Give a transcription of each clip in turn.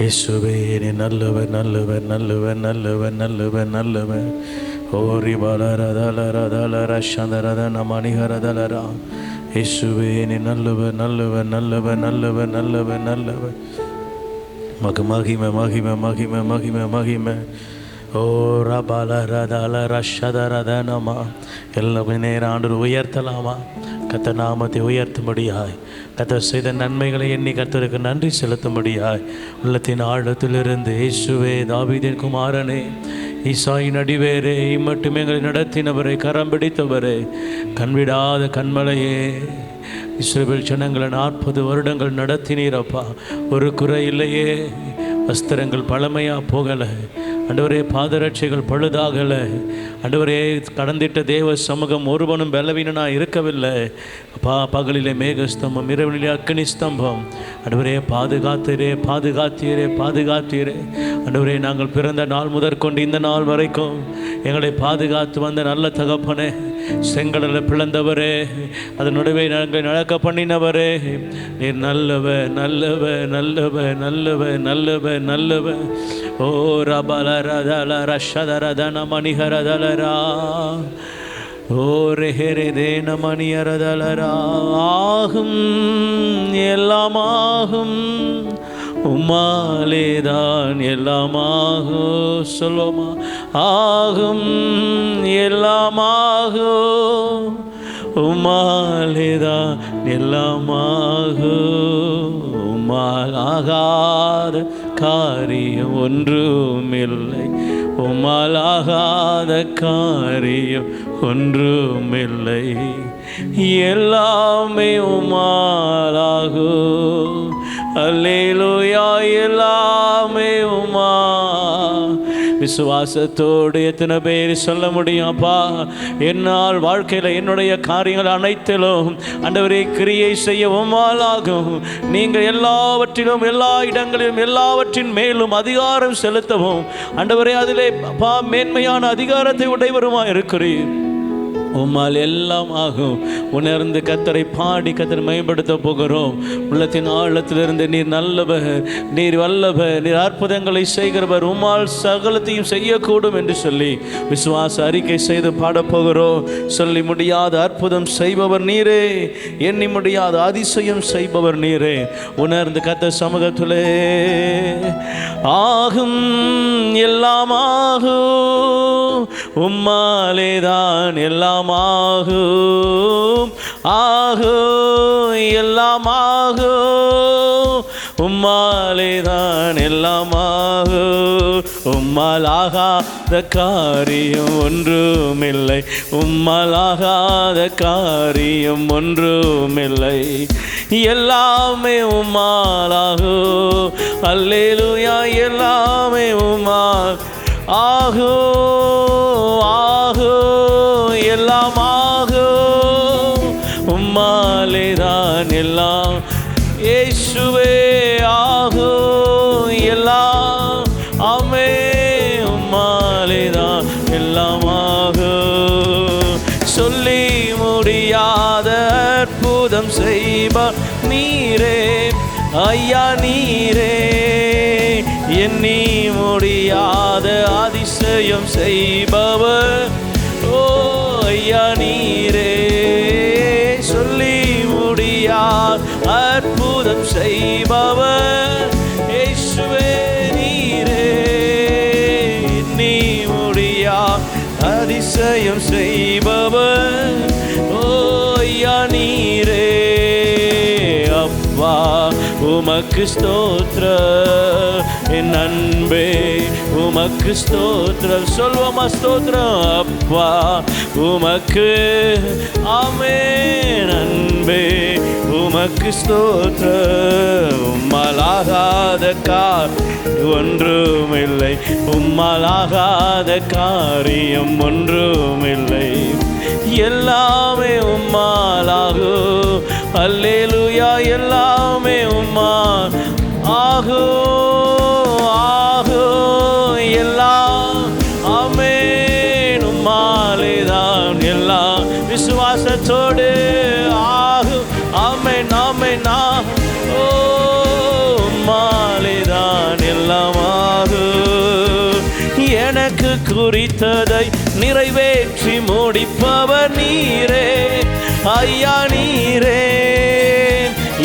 இயேசுவே நீ நல்லவர் நல்லவர் நல்லவர் நல்லவர் நல்லவர் நல்லவர். ஓரி பலரதலரதலர சந்தரதன மணிகரதலரா. இயேசுவே நீ நல்லவர் நல்லவர் நல்லவர் நல்லவர் நல்லவர் நல்லவர். மகிமை மகிமை மகிமை மகிமை மகிமை. ஓ ரபலரதல ரஷதரதனமா. எல்லாமே நேரம் ஆண்டு உயர்த்தலாமா? கத்த நாமத்தை உயர்த்தும்படியாய், கத்த செய்த நன்மைகளை எண்ணி கர்த்தருக்கு நன்றி செலுத்தும்படியாய் உள்ளத்தின் ஆழத்திலிருந்து இயேசுவே தாவீதின் குமாரனே, ஈசாயின் அடிவேரே, இம்மட்டும் எங்களை நடத்தினவரே, கரம் பிடித்தவரே, கண்விடாத கண்மலையே, இஸ்ரவேல் ஜனங்களை 40 வருடங்கள் நடத்தினீரப்பா. ஒரு குறை இல்லையே. வஸ்திரங்கள் பழமையாக போகலை ஆண்டவரே, பாதரட்சைகள் பழுதாகலை ஆண்டவரே. கடந்திட்ட தேவ சமூகம் ஒருவனும் பலவீனனாக இருக்கவில்லை அப்பா. பகலிலே மேகஸ்தம்பம், இரவிலே அக்கினி ஸ்தம்பம் ஆண்டவரே. பாதுகாத்தீரே பாதுகாத்தீரே பாதுகாத்தீரே ஆண்டவரே. நாங்கள் பிறந்த நாள் முதற்கொண்டு இந்த நாள் வரைக்கும் எங்களை பாதுகாத்து வந்த நல்ல தகப்பனே, செங்கடலை பிளந்தவரே, அதன் நடுவே நாங்கள் நடக்க பண்ணினவரே, நீர் நல்லவர் நல்லவர் நல்லவர் நல்லவர் நல்லவர் நல்லவர். ஓ ரபலரதல ரஷதரதன மணிகரதலரா. ஓ ரெஹெரெதேன மணியரதலரா. ஆகும் எல்லாமாகும், உம்மாலேதான் எல்லாமாகும். சொல்லுமா, ஆகும் எல்லாமாகும், உம்மாலேதான் எல்லாமாகும். உம்மால் ஆகாத காரியம் ஒன்றுமில்லை, உம்மால் ஆகாத காரியம் ஒன்றுமில்லை. எல்லாமே உம்மாலாகும். அல்லேலூயா, எல்லாமே உம்மா. விசுவாசத்தோடு எத்தனை பேர் சொல்ல முடியும் அப்பா? என்னால் வாழ்க்கையில் என்னுடைய காரியங்கள் அனைத்திலும் ஆண்டவரே கிரியை செய்ய உம்மாலாகும். நீங்கள் எல்லாவற்றிலும் எல்லா இடங்களிலும் எல்லாவற்றின் மேலும் அதிகாரம் செலுத்தவும் ஆண்டவரே அதிலே அப்பா மேன்மையான அதிகாரத்தை உடையவருமாய் இருக்கிறீர். உம்மால் எல்லாம் ஆகும். உணர்ந்து கத்தரை பாடி கத்தரை மேம்படுத்த போகிறோம். உள்ளத்தின் ஆழத்திலிருந்து நீர் நல்லவர், நீர் வல்லவர், நீர் அற்புதங்களை செய்கிறவர், உம்மால் சகலத்தையும் செய்யக்கூடும் என்று சொல்லி விசுவாச அறிக்கை செய்து பாடப்போகிறோம். சொல்லி முடியாத அற்புதம் செய்பவர் நீரே, எண்ணி முடியாத அதிசயம் செய்பவர் நீரே. உணர்ந்து கத்த சமூகத்திலே ஆகும் எல்லாமாகும், உம்மாலேதான் எல்லாமாகும். ஆகும் எல்லாமாகும், உம்மாலேதான் எல்லாமாகும். உம்மால் ஆகாத காரியம் ஒன்றுமில்லை, உம்மால் ஆகாத காரியம் ஒன்றுமில்லை. எல்லாமே உம்மாலாகும். அல்லேலூயா, எல்லாமே உம்மால் ஆகும். ஆகும் எல்லாமாகும், உம்மாலேதான் எல்லாம். இயேசுவே ஆகும் எல்லாம். ஆமே, உம்மாலேதான் எல்லாமாகும். சொல்லி முடியாத அற்புதம் செய்வார் நீரே ஐயா, நீரே. எண்ணி முடியாத அதிசயம் செய்பவர் ஓ ஐயா நீரே. சொல்லி முடியாத அற்புதம் செய்பவர் இயேசுவே நீரே. எண்ணி முடியாத அதிசயம் செய்பவர் ஓ ஐயா நீரே. அப்பா உமக்கு ஸ்தோத்திரம், என் அன்பே உமக்கு ஸ்தோத்திரம். சொல்வோமா ஸ்தோத்திரம்? அப்பா உமக்கு ஆமென். அன்பே உமக்கு ஸ்தோத்திரம். உம்மாலாகாத காரியம் ஒன்றுமில்லை, உம்மாலாகாத காரியம் ஒன்றுமில்லை. எல்லாமே உம்மாலாகும். அல்லேலூயா, எல்லாமே உம்மால் ஆகும். ஆகும் எல்லாம். ஆமென். உம்மாலேதான் எல்லாம். விசுவாசத்தோடு ஆகும். ஆமென் ஆமென். ஓ உம்மாலேதான் எல்லாம். எல்லாமாகும். எனக்கு குறித்ததை நிறைவேற்றி முடிப்பவர் நீரே ஐயா நீரே.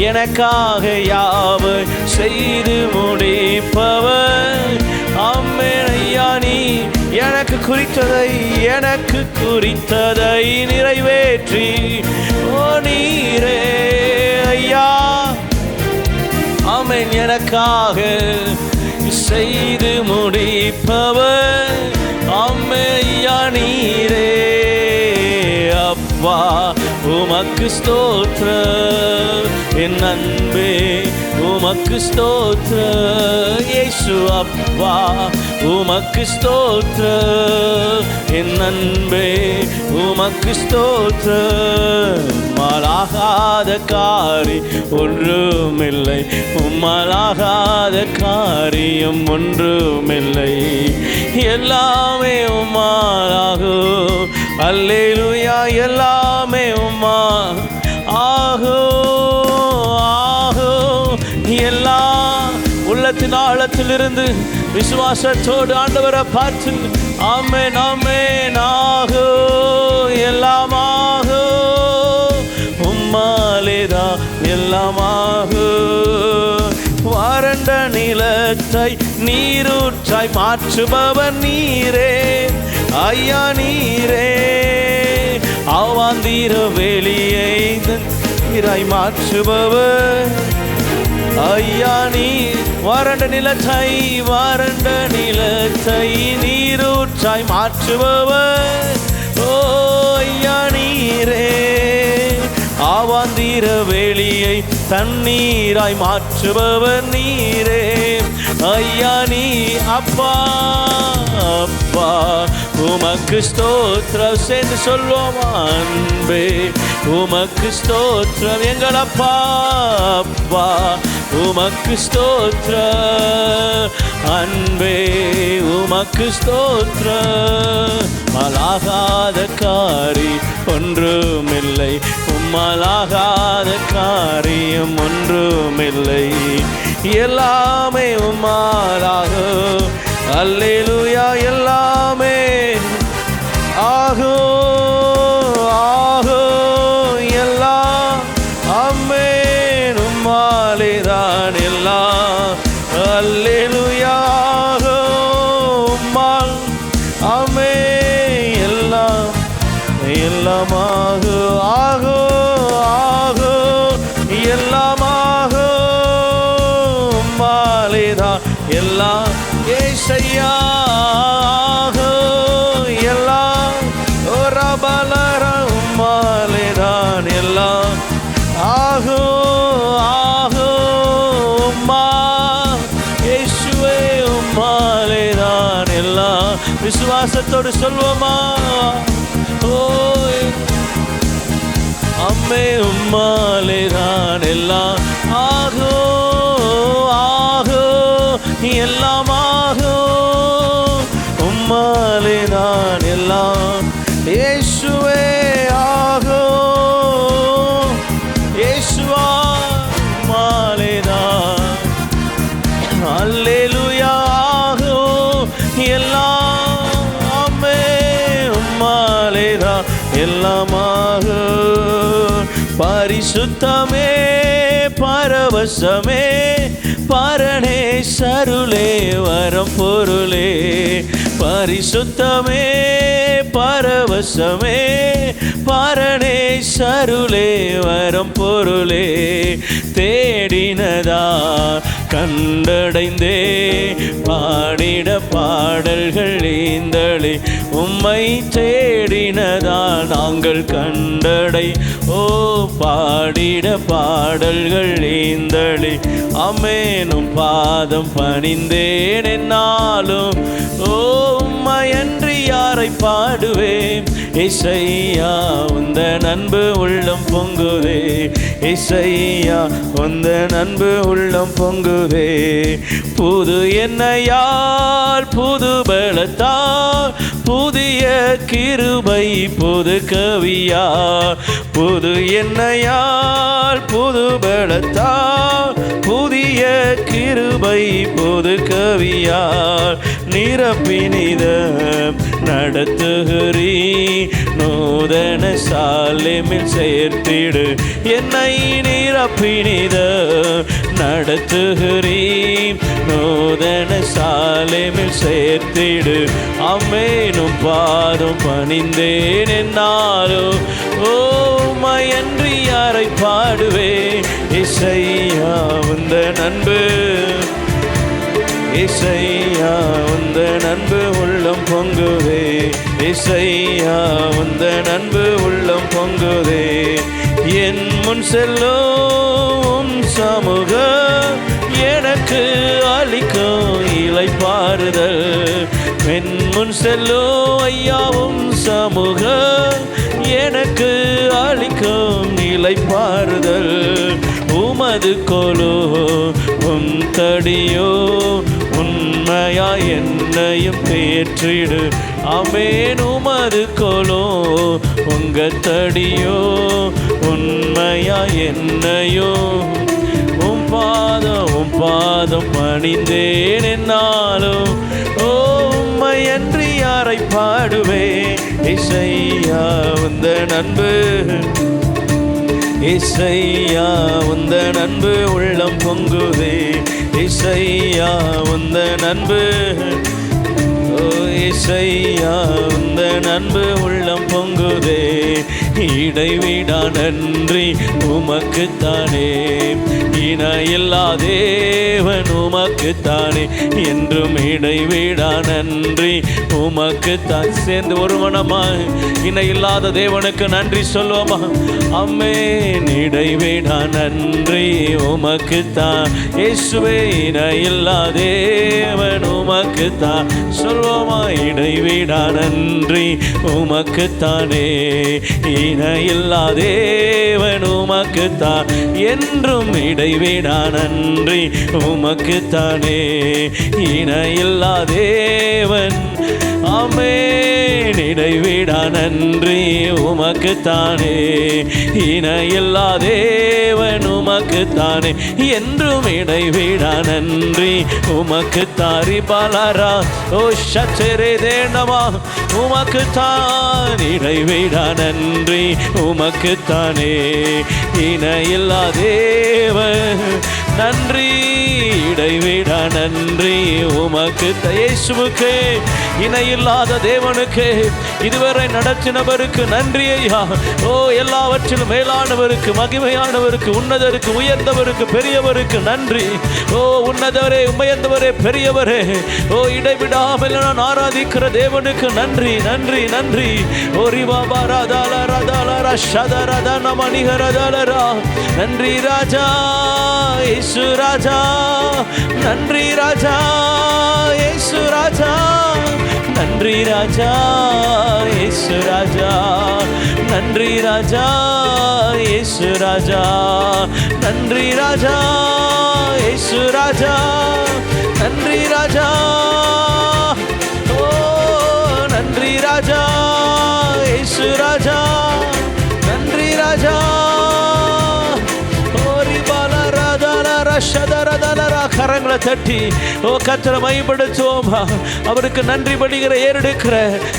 எனக்காக யாவை செய்து முடிப்பவர் ஆமென் ஐயா நீ. எனக்கு குறித்ததை நிறைவேற்றி ஓ நீரே ஐயா ஆமென். எனக்காக செய்து முடிப்பவர் ஆமென் ஐயா நீரே. அப்பா உமக்கு ஸ்தோத்திரம் என் அன்பே உமக்கு ஸ்தோத்திரம் இயேசு. அப்பா உமக்கு ஸ்தோத்திரம் என் அன்பே உமக்கு ஸ்தோத்திரம். உம்மாலாகாத காரியம் ஒன்றுமில்லை, உம்மாலாகாத காரியம் ஒன்றுமில்லை. எல்லாமே உம்மாலாகும் அல்லேலூயா. எல்லாமே உம்மா ஆகும் எல்லாம் உள்ளத்தின் ஆழத்திலிருந்து விசுவாசத்தோடு ஆண்டவரை பார்த்து ஆமென் ஆமென் ஆகும் எல்லாமாகும் உம்மாலேதான் எல்லாமாகும். வறண்ட நிலத்தை நீரூற்றாய் மாற்றுபவர் நீரே ஐயா நீரே. அவாந்திர வெளியை நீராய் மாற்றுபவர் ஐயா நீ. வறண்ட நிலத்தை நீரூற்றாய் மாற்றுபவர் ஓ ஐயா நீரே. அவாந்திர வெளியை தண்ணீராய் மாற்றுபவர் நீரே ஐயா நீ. அப்பா அப்பா உமக்கு ஸ்தோத்திரம் சேர்ந்து சொல்வோம். அன்பே உமக்கு ஸ்தோத்திரம் எங்கள் அப்பா அப்பா உமக்கு ஸ்தோத்திரம். அன்பே உமக்கு ஸ்தோத்திரம். மலாகாத காரி ஒன்றுமில்லை, உம்மலாகாத காரியம் ஒன்றுமில்லை. எல்லாமே உம்மாலாகும் அல்லேலூயா. எல்லாமே ஆகும் எல்லாம் ஆமென் உம்மாலேதான் எல்லாம் அல்லேலூயா. உம்மால் ஆமென் எல்லாம் ஆகும் எல்லாமாகும் உம்மாலேதான் எல்லாம் ஏசையா எல்லாம் ஒரு பலர உம்மாலேதான் எல்லாம் ஆகும் உம்மா இயேசுவே உம்மாலேதான் எல்லாம். விசுவாசத்தோடு சொல்வோமா ஓ அம்மே உம்மாலேதான் எல்லாம் ஆகும் எல்லாமாகும் உம்மாலேதான் எல்லாம். இயேசுவே ஆகும் இயேசுவா உம்மாலேதான் அல்லேலூயா ஆகும் எல்லாம் ஆமென் உம்மாலேதான் எல்லாமாகும். பரிசுத்தமே பரவசமே பரணே சருளே வரம் பொருளே. பரிசுத்தமே பரவசமே பரணே சருளே வரம் பொருளே. தேடினதா கண்டடைந்தே பாடிட பாடல்கள் ஈந்தளே. உம்மை தேடினதா நாங்கள் கண்டடை ஓ பாடிட பாடல்கள் ஈந்தளே. அமேனும் பாதம் பணிந்தேன் என்னாலும் ஓ உம்மையன்றி யாரை பாடுவேன். இசையா உந்த நண்பு உள்ளம் பொங்குதே இசையா உந்த நண்பு உள்ளம் பொங்குதே. புது என்னையால் புது பலத்தால் புதிய புதிய கிருபை புது கவியா, புது எண்ணெயால் புது பலத்தால், புதிய கிருபை புது கவியால் நிரப்பினித நடத்துகிறீ, நூதன சாலேமில் சேர்த்திடு என்னை நிரப்பினித நடத்துகிறீ, நூதன சாலேமில் சேர்த்திடு. அம்மேனும் பாதம் பணிந்தேன் என்னாலோ, ஓமையன்றி யாரை பாடுவே, இசையா உந்த நண்பு, இசையா உந்த நண்பு உள்ளம் பொங்குதே, இசையா உந்த நண்பு உள்ளம் பொங்குதே. என் முன் செல்லும் சமூக எனக்கு அளிக்கும் இளைப்பாறுதல், என் முன் செல்லும் ஐயாவும் சமூக எனக்கு அளிக்கும் இளைப்பாறுதல். உமது கோலோ உம் தடியோ உண்மையா என்னையும் தேற்றிடு. ஆமென். உமது கோலோ உங்க தடியோ உண்மையா என்னையோ, உம் பாதம் பணிந்தேன் என்னாலும், உம்மையன்றி யாரை பாடுவே, இசையா உந்த நண்பு, இசையா உந்த நண்பு உள்ளம் பொங்குதே, இசையா உந்த நண்பு, இசையா உந்த நண்பு உள்ளம் பொங்குதே. இடைவிடா நன்றி உமக்குத்தானே, இணையில்லா தேவன் உமக்குத்தானே, என்றும் இடைவிடா நன்றி உமக்குத்தான். சேர்ந்து ஒரு மனமாய் இணையில்லாத தேவனுக்கு நன்றி சொல்வோமா? அம்மேன். இடைவிடா நன்றி உமக்குத்தான் இயேசுவே, இணையில்லா தேவன் உமக்குத்தான். சொல்வோமா? இடைவிடா நன்றி உமக்குத்தானே, இணையில்லா தேவன் உமக்குத்தான், என்றும் இடைவிடா நன்றி உமக்குத்தானே, இணையில்லா தேவன். ஆமென். இடைவிடா நன்றி உமக்குத்தானே, இணையில்லா தேவன் உமக்குத்தானே, என்றும் இடைவிடா நன்றி உமக்குத்தாரி பாலாரா ஓ சச்சரே தேனமா உமக்குத்தான். இடைவிடா நன்றி உமக்குத்தானே, இணையில்லா தேவன் நன்றி, இடைவிடா நன்றி உமக்கு. இயேசுவுக்கு இணையில்லாத தேவனுக்கு இதுவரை நடத்தினவருக்கு நன்றி ஐயா. ஓ எல்லாவற்றிலும் மேலானவருக்கு, மகிமையானவருக்கு, உன்னதருக்கு, உயர்ந்தவருக்கு, பெரியவருக்கு நன்றி. ஓ உன்னதவரே, உயர்ந்தவரே, பெரியவரே, ஓ இடைவிடாமல் நான் ஆராதிக்கிற தேவனுக்கு நன்றி நன்றி நன்றி. ஓ ரிவாபா ராதால ராதால ரஷதரத நமணிகரதலரா. நன்றி ராஜா இயேசு ராஜா, நன்றி ராஜா இயேசு ராஜா, நன்றி ராஜா இயேசு ராஜா, நன்றி ராஜா இயேசு ராஜா, நன்றி ராஜா இயேசு ராஜா, நன்றி ராஜா. ஓ நன்றி ராஜா இயேசு ராஜா, நன்றி ராஜா. கரங்களை தட்டி ஓ கர்த்தரை மையப்படுத்துவோம். அவருக்கு நன்றி பலிகிற ஏறெடுக்கிற,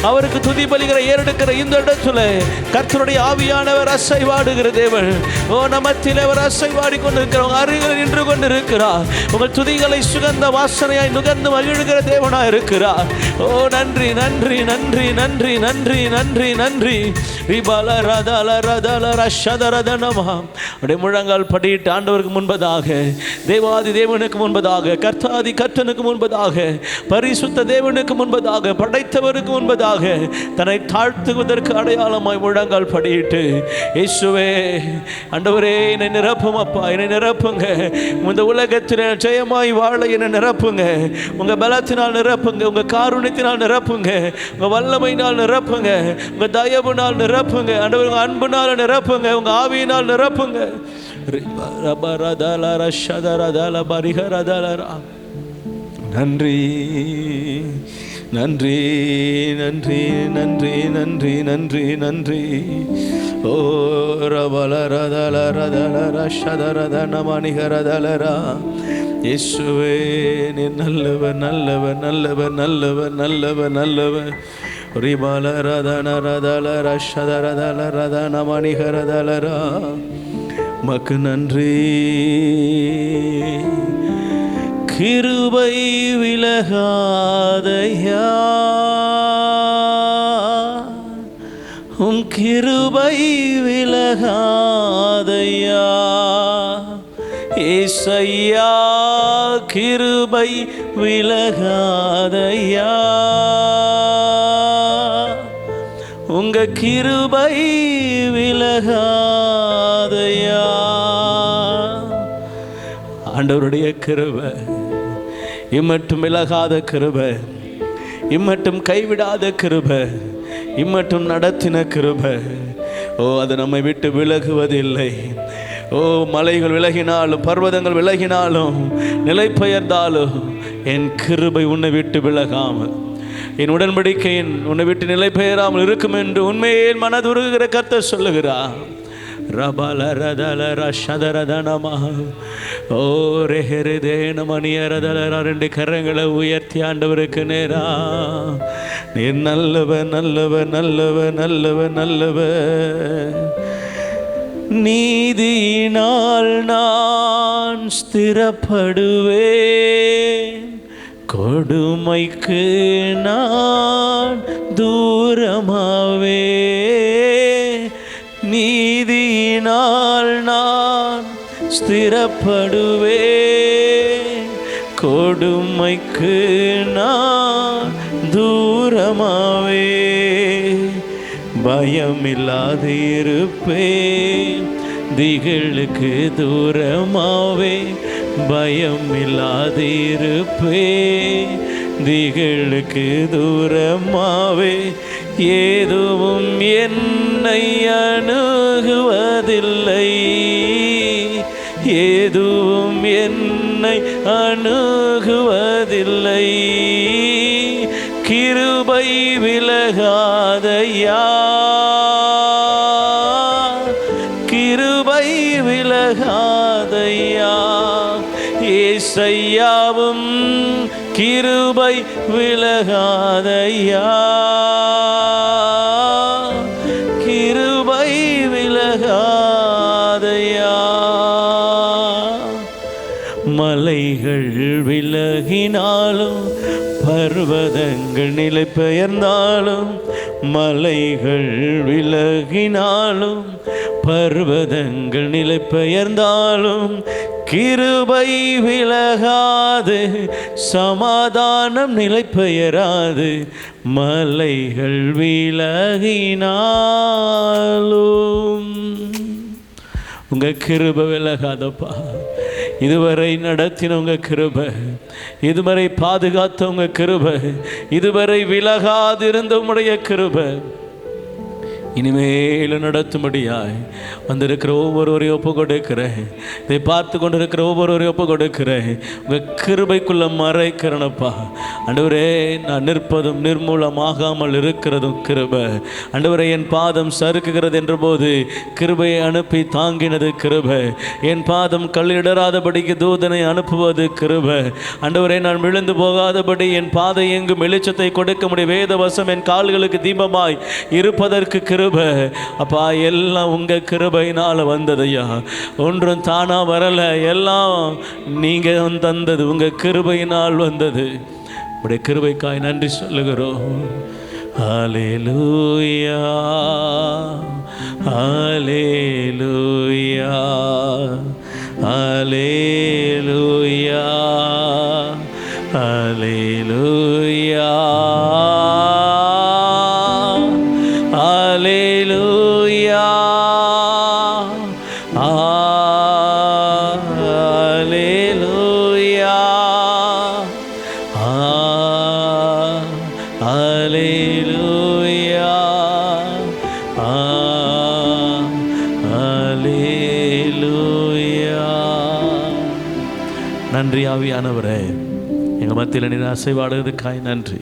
அவருக்கு துதி பலிகிற ஏறெடுக்கிற இந்த இடத்துல கர்த்தருடைய ஆவியானவர் அசைவாடுகிற தேவன். ஓ நமத்திலே அவர் அசைவாடி கொண்டிருக்கிறவங்க அருகில் நின்று கொண்டிருக்கிறார். உங்கள் துதிகளை சுகந்த வாசனையாய் நுகர்ந்து மகிழ்கிற தேவனாய் இருக்கிறார். ஓ நன்றி நன்றி நன்றி நன்றி நன்றி நன்றி நன்றி. முழங்கால் படியிட்டு ஆண்டவருக்கு முன்பதாக, தேவாதி தேவனுக்கு முன்பதாக, கர்த்தாதி கர்த்தனுக்கு முன்பதாக, பரிசுத்த தேவனுக்கு முன்பதாக, படைத்தவருக்கு முன்பதாக தன்னை தாழ்த்துவதற்கு அடையாளமாய் முழங்கால் படியிட்டு, இயேசுவே ஆண்டவரே என்னை நிரப்பும் அப்பா, என்னை நிரப்புங்க. இந்த உலகத்தில் ஜெயமாய் வாழ என்னை நிரப்புங்க. உங்க பலத்தினால் நிரப்புங்க, உங்க காருண்யத்தினால் நிரப்புங்க, உங்க வல்லமையினால் நிரப்புங்க, உங்க தயவுனால் நிரப்புங்க ஆண்டவர், உங்க அன்புனால் நிரப்புங்க, உங்க ஆவியினால் நிரப்புங்க. நன்றி நன்றி நன்றி நன்றி நன்றி நன்றி நன்றி. ஓ ரபலரதலரதலரஷதரதனமணிகரதலரா. இயேசுவே நீ நல்லவர் நல்லவர் நல்லவர் நல்லவர் நல்லவர் நல்லவர். ரிபலரதனரதலரஷதரதலரதனமணிகரதலரா. மக்கு நன்றி. கிருபை விலகாதையா, உம் கிருபை விலகாதையா. ஏசையா கிருபை விலகாதையா, உங்க கிருபை விலகாதையா. ஆண்டவருடைய கிருபை இம்மட்டும் விலகாத கிருபை, இம்மட்டும் கைவிடாத கிருபை, இம்மட்டும் நடத்தின கிருபை. ஓ அது நம்மை விட்டு விலகுவதில்லை. ஓ மலைகள் விலகினாலும் பர்வதங்கள் விலகினாலும் நிலை பெயர்ந்தாலும் என் கிருபை உன்னை விட்டு விலகாமல், என் உடன்படிக்கை உன்னை விட்டு நிலை பெயராமல் இருக்கும் என்று உண்மையில் மனதுருகிற கர்த்தர் சொல்லுகிறார். ஓ ரெஹெரதேனமணியரதலரா. ரெண்டு கரங்களை உயர்த்தி ஆண்டவருக்கு நேரா. நீர் நல்லவர் நல்லவர் நல்லவர் நல்லவர் நல்லவர். நீதியினால் நான் ஸ்திரப்படுவேன், கொடுமைக்கு நான் தூரமாவே. நீதியினால் நான் ஸ்திரப்படுவேன், கொடுமைக்கு நான் தூரமாவே. பயமில்லாதிருப்பேன், திகிலுக்கு தூரமாவே. பயமில்லாதிருப்பேன், திகிலுக்கு தூரமாவே. ஏதுவும் என்னை அணுகுவதில்லை, ஏதுவும் என்னை அணுகுவதில்லை. கிருபை விலகாதையா, கிருபை விலகாதையா. ஏசையாவும் கிருபை விலகாதையா, கிருபை விலகாதையா. மலைகள் விலகினாலும் பர்வதங்கள் நிலை பெயர்ந்தாலும், மலைகள் விலகினாலும் பர்வதங்கள் நிலை பெயர்ந்தாலும் கிருபை விலகாது, சமாதானம் நிலை பெயராது. மலைகள் விலகினாலும் உங்க கிருபை விலகாதப்பா. இதுவரை நடத்தின உங்க கிருபை, இதுவரை பாதுகாத்த உங்க கிருபை, இதுவரை விலகாதிருந்த உம்முடைய கிருபை இனிமேலும் நடத்தும்படியாய் வந்திருக்கிற ஒவ்வொருவரையும் ஒப்பு கொடுக்கிறேன். இதை பார்த்து கொண்டிருக்கிற ஒவ்வொருவரையும் ஒப்பு கொடுக்கிறேன். உங்கள் கிருபைக்குள்ள மறைக்கிறனப்பா. ஆண்டவரே, நான் நிற்பதும் நிர்மூலமாகாமல் இருக்கிறதும் கிருபை. ஆண்டவரே, என் பாதம் சறுக்குகிறது என்ற போது கிருபையை அனுப்பி தாங்கினது கிருபை. என் பாதம் கல்லிடராதபடிக்கு தூதனை அனுப்புவது கிருபை. ஆண்டவரே, நான் விழுந்து போகாதபடி என் பாதை எங்கும் வெளிச்சத்தை கொடுக்க முடியும். வேத வசம் என் கால்களுக்கு தீபமாய் இருப்பதற்கு கிருபை. அப்பா, எல்லாம் உங்க கிருபையினால வந்ததையா. ஒன்றும் தானா வரல, எல்லாம் நீங்க தந்தது, உங்க கிருபையினால் வந்தது. உடைய கிருபைக்காய் நன்றி சொல்லுகிறோம். ஹல்லேலூயா, ஹல்லேலூயா, ஹல்லேலூயா, ஹல்லேலூயா, ஹல்லேலூயா, ஹல்லேலூயா, ஹல்லேலூயா, ஹல்லேலூயா. நன்றி ஆவியானவரே, எங்கள் மத்தியில் நீர் அசைவாடுவதற்காய் நன்றி.